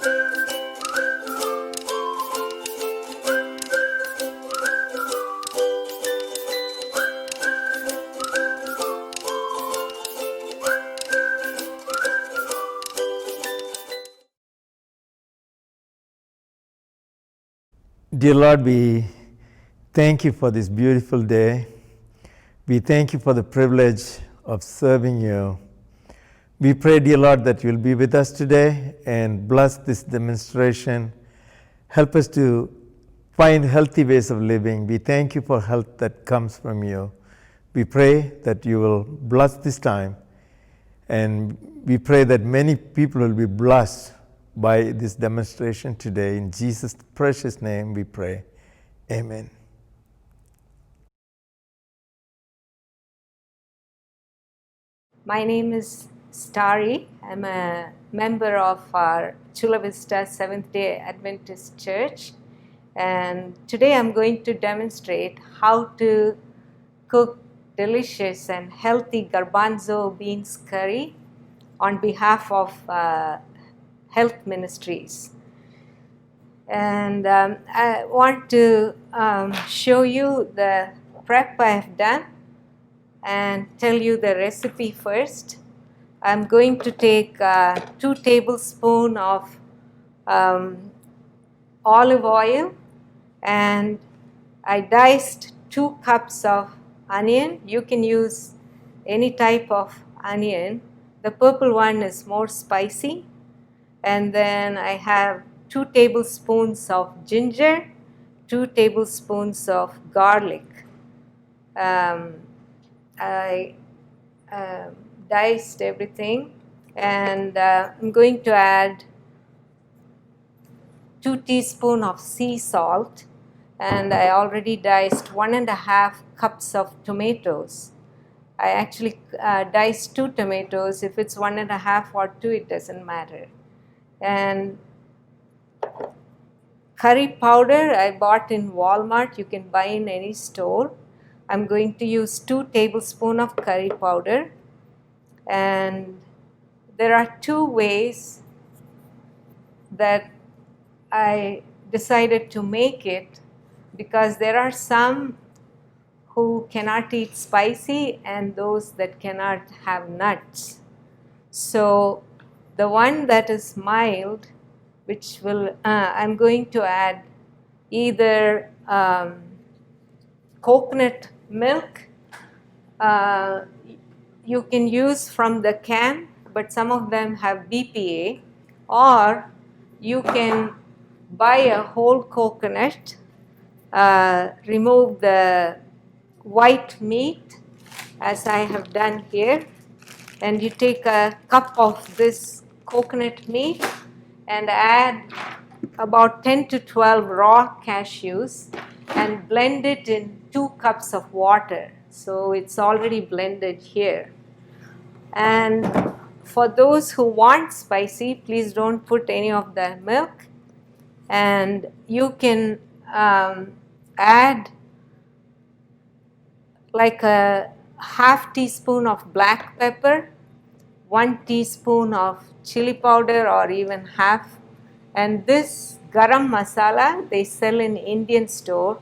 Dear Lord, we thank you for this beautiful day. We thank you for the privilege of serving you. We pray, dear Lord, that you'll be with us today and bless this demonstration. Help us to find healthy ways of living. We thank you for health that comes from you. We pray that you will bless this time, and we pray that many people will be blessed by this demonstration today. In Jesus' precious name we pray. Amen. My name is Starry. I'm a member of our Chula Vista Seventh-day Adventist Church. And today I'm going to demonstrate how to cook delicious and healthy Garbanzo beans curry on behalf of Health Ministries. And I want to show you the prep I have done and tell you the recipe first. I'm going to take 2 tablespoons of olive oil, and I diced 2 cups of onion. You can use any type of onion. The purple one is more spicy. And then I have 2 tablespoons of ginger, 2 tablespoons of garlic. I diced everything, and I'm going to add 2 teaspoons of sea salt, and I already diced 1.5 cups of tomatoes. I actually diced 2 tomatoes. If it's 1.5 or 2, it doesn't matter. And curry powder I bought in Walmart. You can buy in any store. I'm going to use 2 tablespoons of curry powder. And there are 2 ways that I decided to make it, because there are some who cannot eat spicy and those that cannot have nuts. So the one that is mild, which will, I'm going to add either coconut milk. You can use from the can, but some of them have BPA, or you can buy a whole coconut, remove the white meat, as I have done here, and you take a cup of this coconut meat and add about 10 to 12 raw cashews and blend it in 2 cups of water. So it's already blended here. And for those who want spicy, please don't put any of the milk. And you can add like a half teaspoon of black pepper, 1 teaspoon of chili powder, or even half. And this garam masala they sell in Indian store.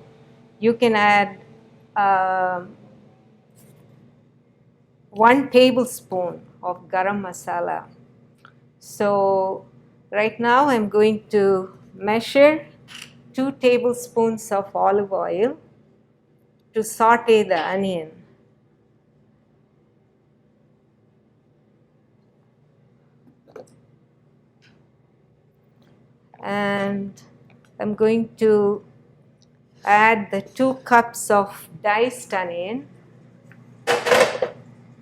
You can add 1 tablespoon of garam masala. So right now I'm going to measure 2 tablespoons of olive oil to saute the onion. And I'm going to add the 2 cups of diced onion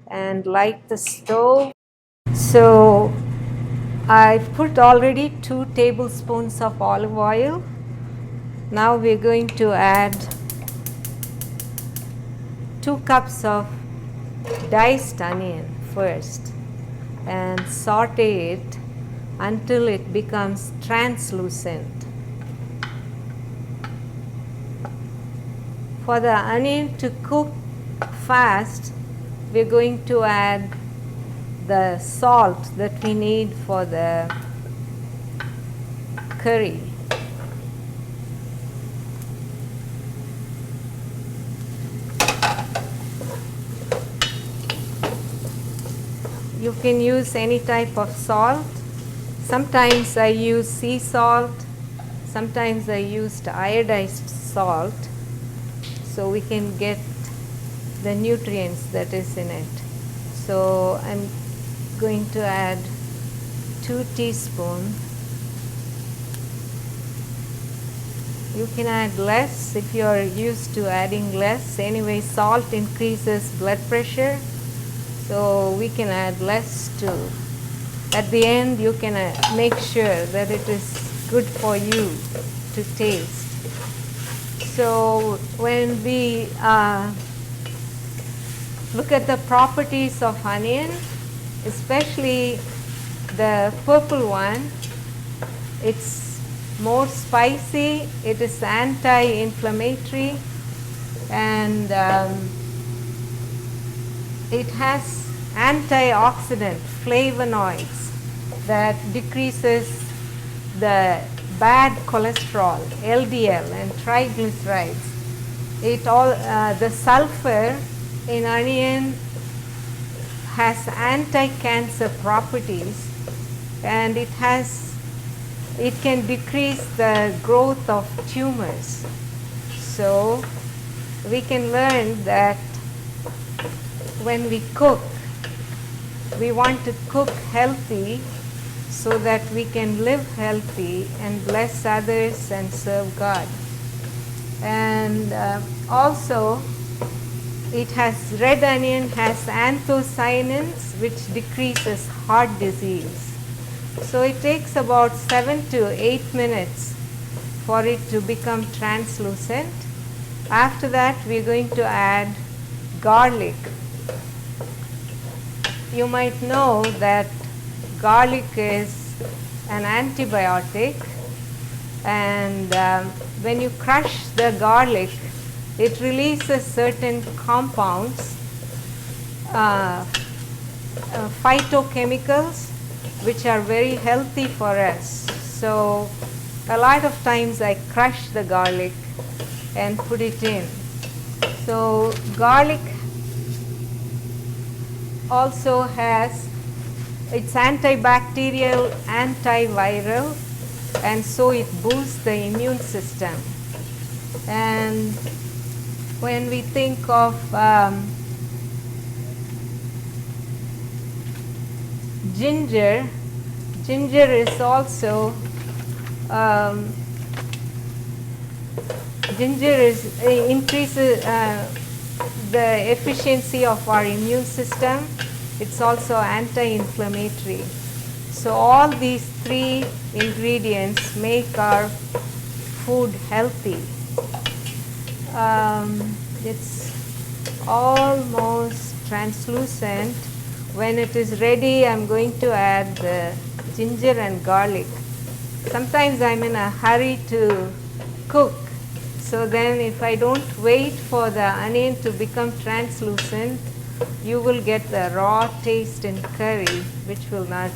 and light the stove. So I put already 2 tablespoons of olive oil. Now we're going to add 2 cups of diced onion first and saute it until it becomes translucent. For the onion to cook fast, we're going to add the salt that we need for the curry. You can use any type of salt. Sometimes I use sea salt, sometimes I used iodized salt, so we can get the nutrients that is in it. So I'm going to add 2 teaspoons. You can add less if you are used to adding less. Anyway, salt increases blood pressure, so we can add less too. At the end, you can make sure that it is good for you to taste. So when we look at the properties of onion, especially the purple one, it's more spicy, it is anti-inflammatory, and it has antioxidant flavonoids that decreases the bad cholesterol, LDL, and triglycerides. The sulfur in onion has anti-cancer properties, and it can decrease the growth of tumors. So we can learn that when we cook, we want to cook healthy so that we can live healthy and bless others and serve God. And also, red onion has anthocyanins, which decreases heart disease. So it takes about 7 to 8 minutes for it to become translucent. After that, we're going to add garlic. You might know that garlic is an antibiotic, and when you crush the garlic, it releases certain compounds, phytochemicals, which are very healthy for us. So a lot of times I crush the garlic and put it in. So garlic also has, it's antibacterial, antiviral, and so it boosts the immune system. And when we think of ginger is also increases the efficiency of our immune system. It's also anti-inflammatory. So all these 3 ingredients make our food healthy. It's almost translucent. When it is ready, I'm going to add the ginger and garlic. Sometimes I'm in a hurry to cook, so then if I don't wait for the onion to become translucent, you will get the raw taste in curry, which will not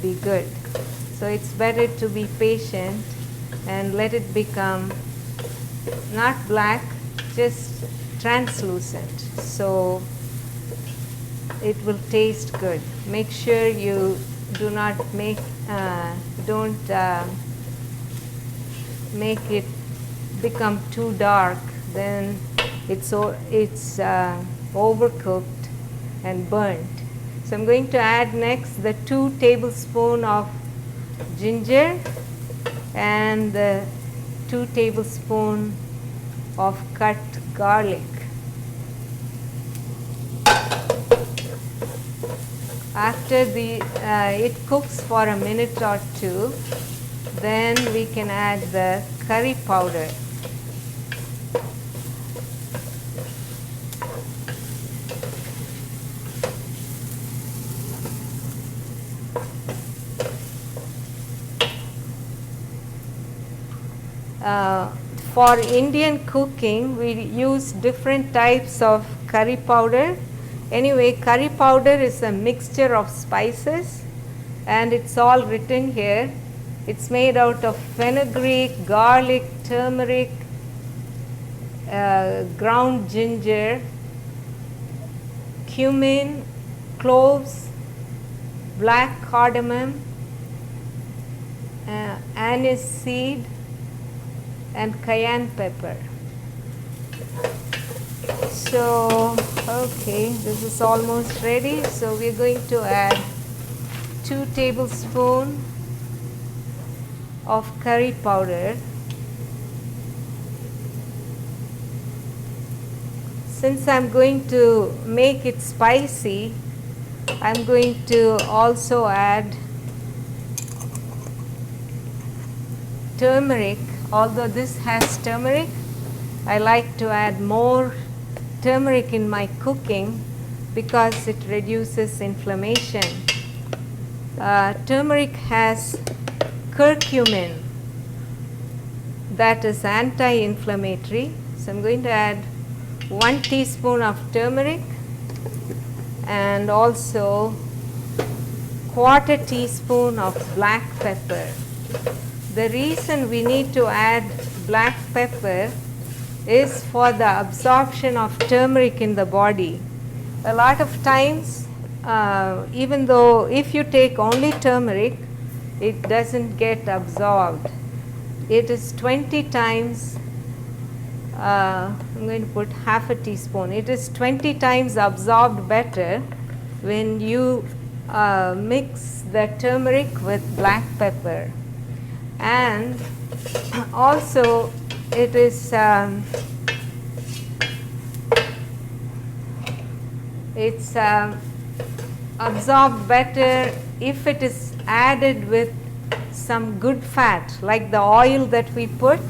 be good. So it's better to be patient and let it become not black, just translucent, so it will taste good. Make sure you do not make it become too dark, then it's overcooked and burnt. So I'm going to add next the 2 tablespoons of ginger and the 2 tablespoons of cut garlic. After it cooks for a minute or 2, then we can add the curry powder. For Indian cooking, we use different types of curry powder. Anyway, curry powder is a mixture of spices, and it's all written here. It's made out of fenugreek, garlic, turmeric, ground ginger, cumin, cloves, black cardamom, anise seed, and cayenne pepper. So, okay, this is almost ready. So we're going to add 2 tablespoons of curry powder. Since I'm going to make it spicy, I'm going to also add turmeric. Although this has turmeric, I like to add more turmeric in my cooking because it reduces inflammation. Turmeric has curcumin that is anti-inflammatory. So I'm going to add 1 teaspoon of turmeric and also 1/4 teaspoon of black pepper. The reason we need to add black pepper is for the absorption of turmeric in the body. A lot of times, even though if you take only turmeric, it doesn't get absorbed. It is 20 times, I'm going to put 1/2 teaspoon. It is 20 times absorbed better when you mix the turmeric with black pepper. And also it is absorbed better if it is added with some good fat like the oil that we put,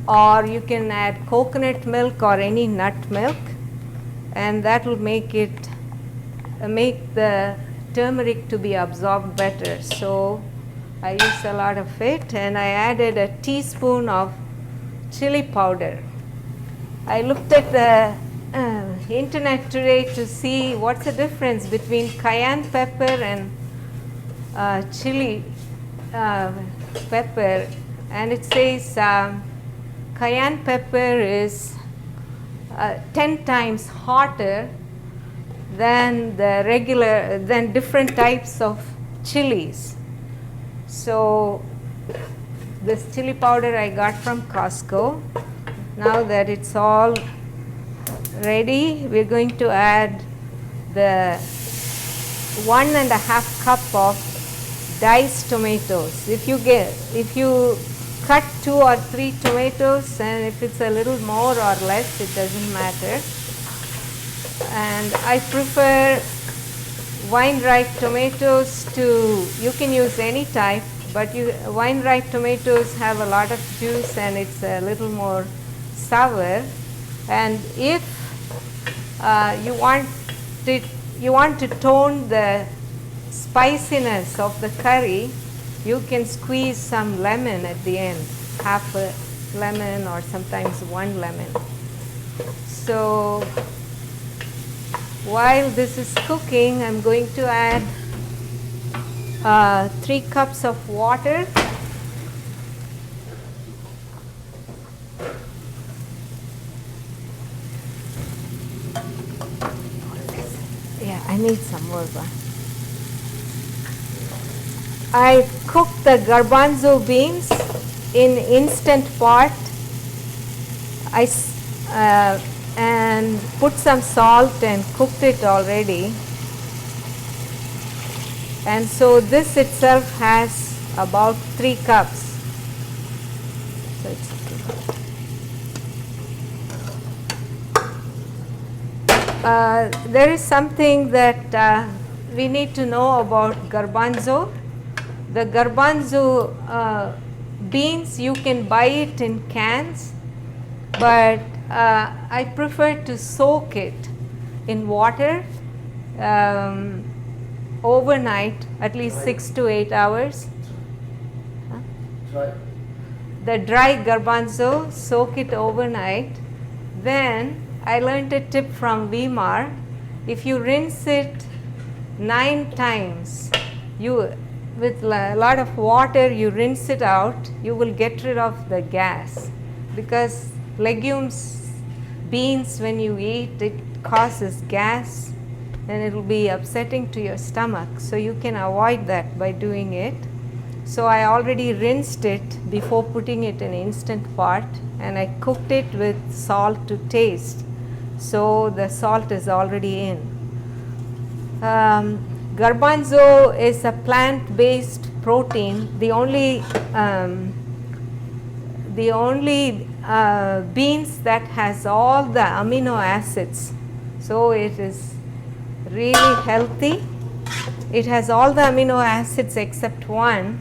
or you can add coconut milk or any nut milk, and that will make it make the turmeric to be absorbed better. So I use a lot of it, and I added a teaspoon of chili powder. I looked at the internet today to see what's the difference between cayenne pepper and chili pepper, and it says cayenne pepper is 10 times hotter than different types of chilies. So this chili powder I got from Costco. Now that it's all ready, we're going to add the 1.5 cup of diced tomatoes. If you cut 2 or 3 tomatoes, and if it's a little more or less, it doesn't matter. And I prefer vine-ripe tomatoes you can use any type, but vine-ripe tomatoes have a lot of juice and it's a little more sour. And if you want to tone the spiciness of the curry, you can squeeze some lemon at the end, half a lemon or sometimes 1 lemon. So while this is cooking, I'm going to add 3 cups of water. Yeah, I need some more. I cooked the garbanzo beans in instant pot. And put some salt and cooked it already. And so this itself has about 3 cups. So it's there is something that we need to know about garbanzo. The garbanzo beans, you can buy it in cans, but I prefer to soak it in water overnight, at least 6 to 8 hours. Dry. The dry garbanzo, soak it overnight. Then I learned a tip from Weimar. If you rinse it 9 times, with a lot of water, you rinse it out, you will get rid of the gas, because legumes, beans, when you eat, it causes gas and it will be upsetting to your stomach. So you can avoid that by doing it. So I already rinsed it before putting it in instant pot, and I cooked it with salt to taste. So the salt is already in. Garbanzo is a plant-based protein. The only beans that has all the amino acids. So it is really healthy. It has all the amino acids except one.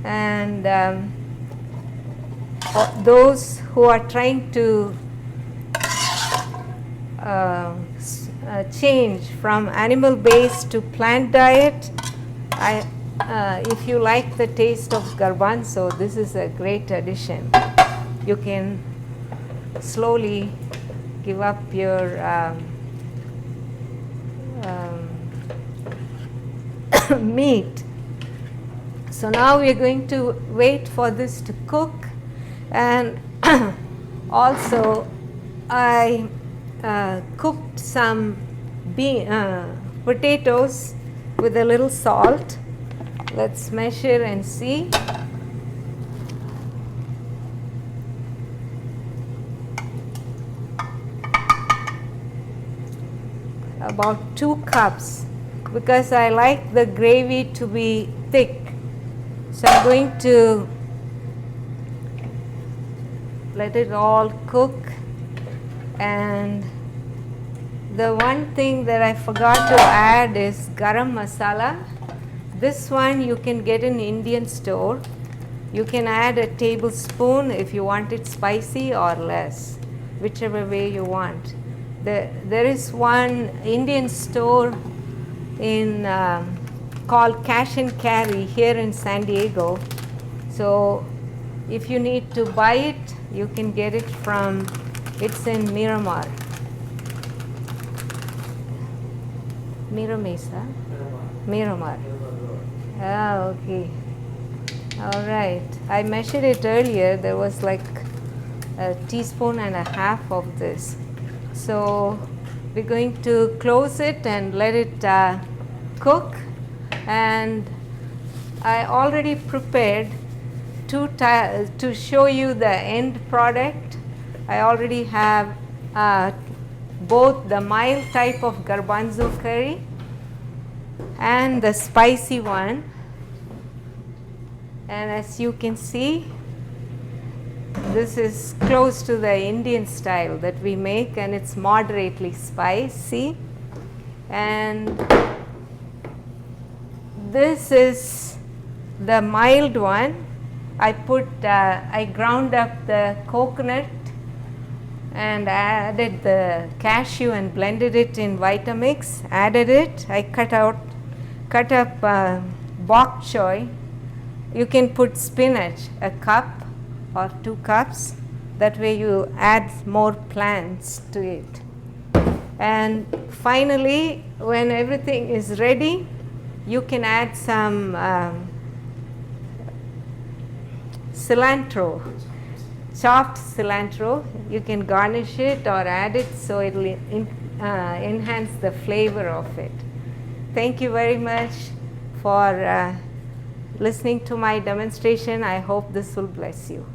And those who are trying to change from animal based to plant diet, if you like the taste of garbanzo, this is a great addition. You can slowly give up your meat. So now we are going to wait for this to cook, and also I cooked some potatoes with a little salt. Let's measure and see. About 2 cups, because I like the gravy to be thick. So I'm going to let it all cook. And the one thing that I forgot to add is garam masala. This one you can get in Indian store. You can add a tablespoon if you want it spicy or less, whichever way you want. There is one Indian store in called Cash and Carry here in San Diego. So if you need to buy it, you can get it from, it's in Miramar. Miramesa? Miramar. Ah, okay. All right. I measured it earlier. There was like a teaspoon and a half of this. So we're going to close it and let it cook. And I already prepared to show you the end product. I already have both the mild type of garbanzo curry and the spicy one. And as you can see, this is close to the Indian style that we make, and it's moderately spicy. And this is the mild one. I ground up the coconut and added the cashew and blended it in Vitamix, added it. I cut up bok choy. You can put spinach, a cup or 2 cups. That way you add more plants to it. And finally, when everything is ready, you can add some cilantro, chopped cilantro. You can garnish it or add it so it will enhance the flavor of it. Thank you very much for listening to my demonstration. I hope this will bless you.